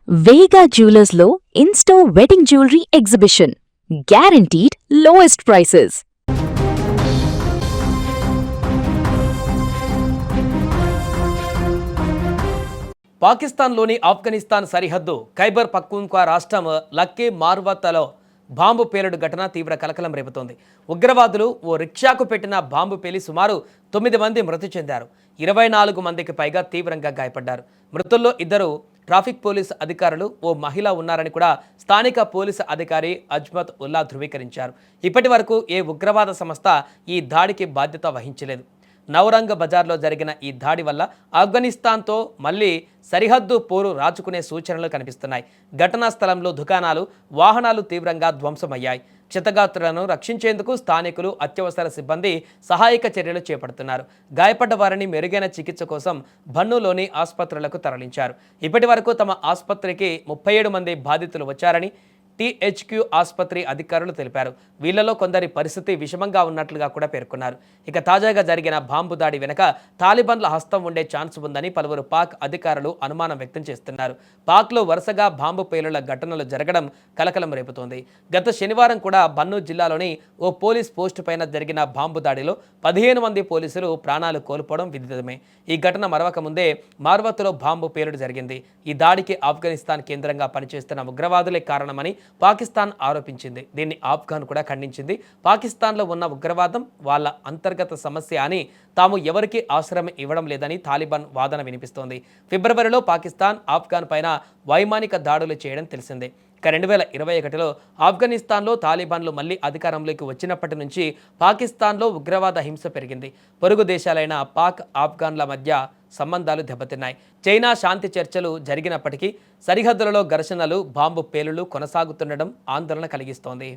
వేగా జ్యువెలర్స్లో in store wedding jewellery exhibition. Guaranteed lowest prices. పాకిస్తాన్లోని ఆఫ్ఘనిస్తాన్ సరిహద్దు ఖైబర్ పఖ్తూన్ఖ్వా రాష్ట్రం లక్కీ మార్వతలో బాంబు పేలుడు ఘటన తీవ్ర కలకలం రేపుతోంది. ఉగ్రవాదులు ఓ రిక్షాకు పెట్టిన బాంబు పేలి సుమారు 9 మంది మృతి చెందారు. 24 మందికి పైగా తీవ్రంగా గాయపడ్డారు. మృతుల్లో 2 ట్రాఫిక్ పోలీసు అధికారులు, ఓ మహిళ ఉన్నారని కూడా స్థానిక పోలీసు అధికారి అజ్మత్ ఉల్లా ధృవీకరించారు. ఇప్పటి వరకు ఏ ఉగ్రవాద సంస్థ ఈ దాడికి బాధ్యత వహించలేదు. నౌరంగ్ బజార్లో జరిగిన ఈ దాడి వల్ల ఆఫ్ఘనిస్తాన్తో మళ్లీ సరిహద్దు పోరు రాచుకునే సూచనలు కనిపిస్తున్నాయి. ఘటనా స్థలంలో దుకాణాలు, వాహనాలు తీవ్రంగా ధ్వంసమయ్యాయి. క్షతగాత్రులను రక్షించేందుకు స్థానికులు, అత్యవసర సిబ్బంది సహాయక చర్యలు చేపడుతున్నారు. గాయపడ్డ వారిని మెరుగైన చికిత్స కోసం బన్నులోని ఆసుపత్రులకు తరలించారు. ఇప్పటి వరకు తమ ఆసుపత్రికి 37 మంది బాధితులు వచ్చారని టీహెచ్క్యూ ఆసుపత్రి అధికారులు తెలిపారు. వీళ్లలో కొందరి పరిస్థితి విషమంగా ఉన్నట్లుగా కూడా పేర్కొన్నారు. ఇక తాజాగా జరిగిన బాంబు దాడి వెనుక తాలిబాన్ల హస్తం ఉండే ఛాన్స్ ఉందని పలువురు పాక్ అధికారులు అనుమానం వ్యక్తం చేస్తున్నారు. పాక్లో వరుసగా బాంబు పేలుళ్ల ఘటనలు జరగడం కలకలం రేపుతోంది. గత శనివారం కూడా బన్ను జిల్లాలోని ఓ పోలీస్ పోస్టు పైన జరిగిన బాంబు దాడిలో 15 మంది పోలీసులు ప్రాణాలు కోల్పోవడం విదితమే. ఈ ఘటన మరవక ముందే మార్వత్లో బాంబు పేలుడు జరిగింది. ఈ దాడికి ఆఫ్ఘనిస్తాన్ కేంద్రంగా పనిచేస్తున్న ఉగ్రవాదులే కారణమని పాకిస్తాన్ ఆరోపించింది. దీన్ని ఆఫ్ఘాన్ కూడా ఖండించింది. పాకిస్తాన్లో ఉన్న ఉగ్రవాదం వాళ్ళ అంతర్గత సమస్య అని, తాము ఎవరికీ ఆశ్రయం ఇవ్వడం లేదని తాలిబాన్ వాదన వినిపిస్తోంది. ఫిబ్రవరిలో పాకిస్తాన్ ఆఫ్ఘాన్ పైన వైమానిక దాడులు చేయడం తెలిసిందే. 2021లో ఆఫ్ఘనిస్తాన్లో తాలిబాన్లు మళ్లీ అధికారంలోకి వచ్చినప్పటి నుంచి పాకిస్తాన్లో ఉగ్రవాద హింస పెరిగింది. పొరుగు దేశాలైన పాక్, ఆఫ్ఘాన్ల మధ్య సంబంధాలు దెబ్బతిన్నాయి. చైనా శాంతి చర్చలు జరిగినప్పటికీ సరిహద్దులలో ఘర్షణలు, బాంబు పేలుళ్లు కొనసాగుతుండడం ఆందోళన కలిగిస్తోంది.